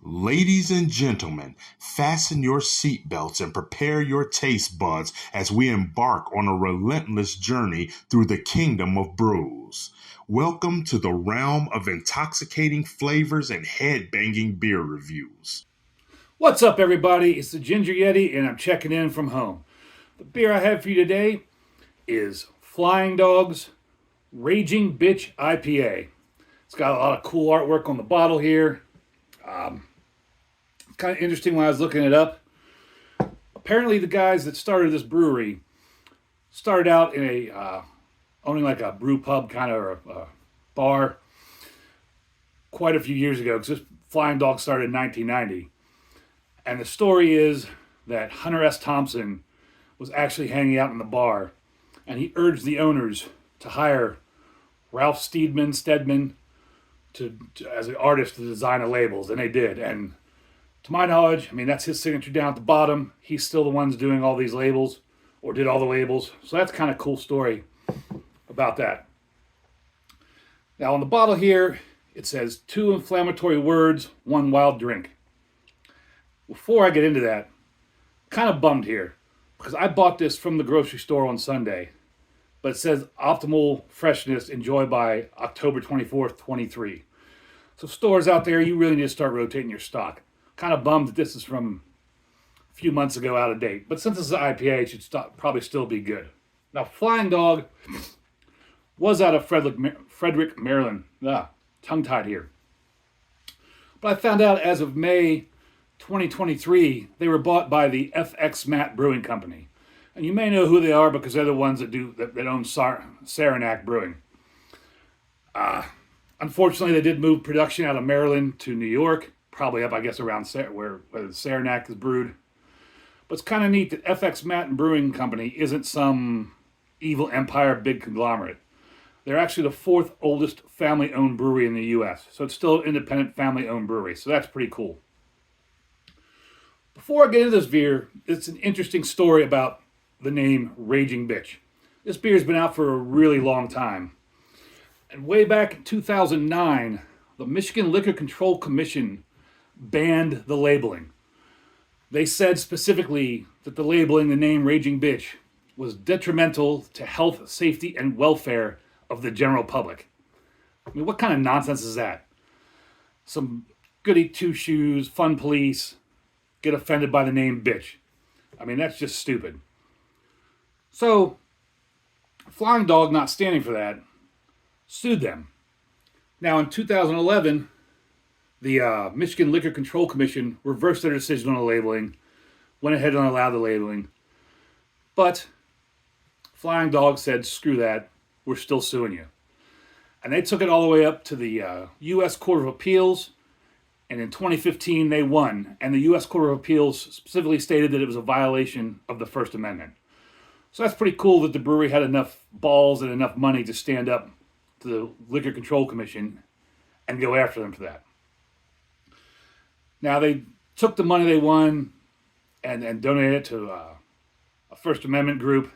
Ladies and gentlemen, fasten your seatbelts and prepare your taste buds as we embark on a relentless journey through the kingdom of brews. Welcome to the realm of intoxicating flavors and head-banging beer reviews. What's up, everybody? It's the Ginger Yeti, and I'm checking in from home. The beer I have for you today is Flying Dog's Raging Bitch IPA. It's got a lot of cool artwork on the bottle here. It's kind of interesting when I was looking it up. Apparently, the guys that started this brewery started out in owning like a brew pub kind of a bar quite a few years ago, because this Flying Dog started in 1990. And the story is that Hunter S. Thompson was actually hanging out in the bar, and he urged the owners to hire Ralph Steadman as an artist to design the labels, and they did. And to my knowledge, that's his signature down at the bottom. He's still the ones doing all these labels, or did all the labels. So that's kind of a cool story about that. Now on the bottle here, it says 2 inflammatory words, 1 wild drink. Before I get into that, I'm kind of bummed here, because I bought this from the grocery store on Sunday, but it says optimal freshness enjoyed by October 24th, 23. So stores out there, you really need to start rotating your stock. Kind of bummed that this is from a few months ago, out of date. But since this is an IPA, it should probably still be good. Now, Flying Dog was out of Frederick, Maryland. Tongue-tied here. But I found out as of May 2023, they were bought by the FX Matt Brewing Company. And you may know who they are because they're the ones that own Saranac Brewing. Unfortunately, they did move production out of Maryland to New York, probably up, I guess, around where the Saranac is brewed. But it's kind of neat that FX Matt Brewing Company isn't some evil empire big conglomerate. They're actually the 4th oldest family-owned brewery in the U.S., so it's still an independent family-owned brewery, so that's pretty cool. Before I get into this beer, it's an interesting story about the name Raging Bitch. This beer's been out for a really long time. And way back in 2009, the Michigan Liquor Control Commission banned the labeling. They said specifically that the labeling, the name Raging Bitch, was detrimental to health, safety, and welfare of the general public. What kind of nonsense is that? Some goody two-shoes, fun police get offended by the name bitch. That's just stupid. So, Flying Dog, not standing for that, sued them. Now, in 2011, the Michigan Liquor Control Commission reversed their decision on the labeling, went ahead and allowed the labeling. But Flying Dog said, screw that, we're still suing you. And they took it all the way up to the U.S. Court of Appeals, and in 2015 they won. And the U.S. Court of Appeals specifically stated that it was a violation of the First Amendment. So that's pretty cool that the brewery had enough balls and enough money to stand up to the Liquor Control Commission and go after them for that. Now, they took the money they won and donated it to a First Amendment group,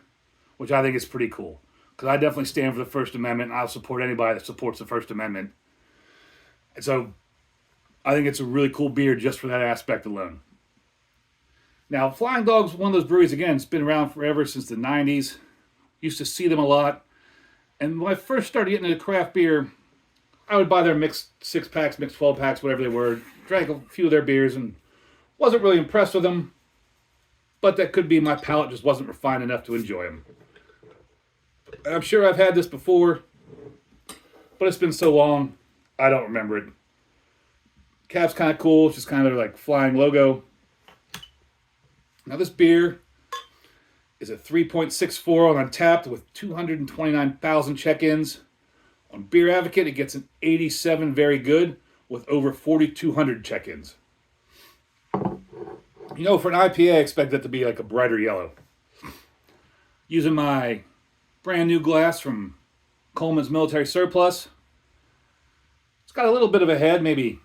which I think is pretty cool. Because I definitely stand for the First Amendment, and I'll support anybody that supports the First Amendment. And so, I think it's a really cool beer just for that aspect alone. Now, Flying Dog's one of those breweries, again, it's been around forever, since the 90s. Used to see them a lot. And when I first started getting into craft beer, I would buy their mixed 6-packs, mixed 12-packs, whatever they were. Drank a few of their beers and wasn't really impressed with them. But that could be my palate just wasn't refined enough to enjoy them. And I'm sure I've had this before, but it's been so long, I don't remember it. Cap's kind of cool. It's just kind of like flying logo. Now this beer is a 3.64 on Untappd with 229,000 check-ins. On Beer Advocate, it gets an 87 very good with over 4,200 check-ins. For an IPA, I expect that to be like a brighter yellow. Using my brand new glass from Coleman's Military Surplus. It's got a little bit of a head, maybe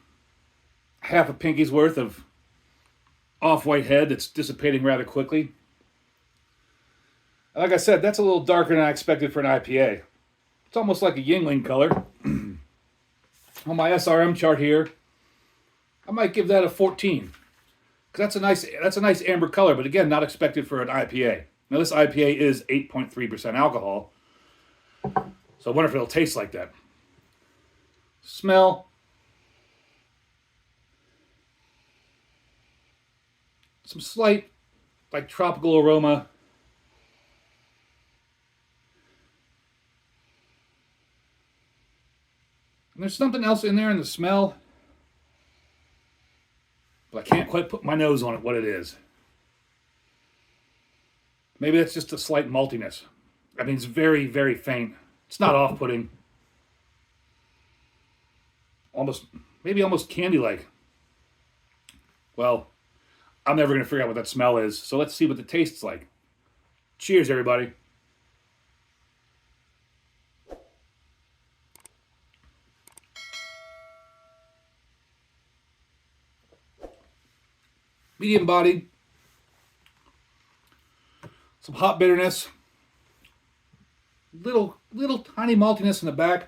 half a pinky's worth of off-white head that's dissipating rather quickly. Like I said, that's a little darker than I expected for an IPA. It's almost like a Yingling color. On my SRM chart here, I might give that a 14. Because that's a nice amber color, but again, not expected for an IPA. Now this IPA is 8.3% alcohol, so I wonder if it'll taste like that. Smell. Some slight, like, tropical aroma. And there's something else in there in the smell, but I can't quite put my nose on it what it is. Maybe that's just a slight maltiness. I mean, it's very, very faint. It's not off-putting. Maybe almost candy-like. Well, I'm never going to figure out what that smell is, so let's see what the taste's like. Cheers, everybody. Medium bodied. Some hop bitterness. Little tiny maltiness in the back.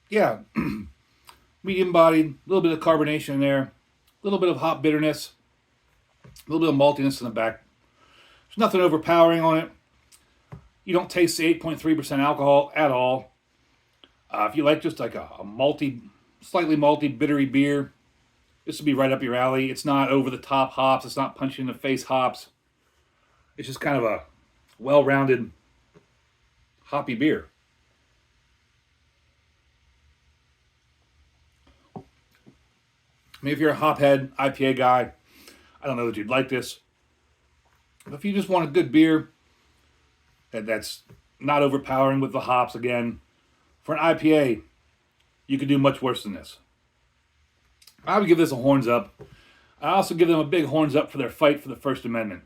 Yeah, medium bodied, a little bit of carbonation in there, a little bit of hop bitterness, a little bit of maltiness in the back. There's nothing overpowering on it. You don't taste the 8.3% alcohol at all. If you like just like a malty, slightly malty, bittery beer, this would be right up your alley. It's not over the top hops. It's not punch in the face hops. It's just kind of a well-rounded, hoppy beer. I mean, if you're a hophead IPA guy, I don't know that you'd like this. But if you just want a good beer that's not overpowering with the hops, again, for an IPA, you could do much worse than this. I would give this a horns up. I also give them a big horns up for their fight for the First Amendment.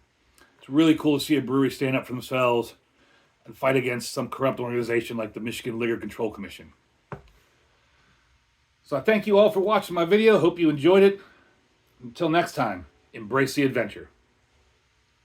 It's really cool to see a brewery stand up for themselves and fight against some corrupt organization like the Michigan Liquor Control Commission. So I thank you all for watching my video. Hope you enjoyed it. Until next time, embrace the adventure.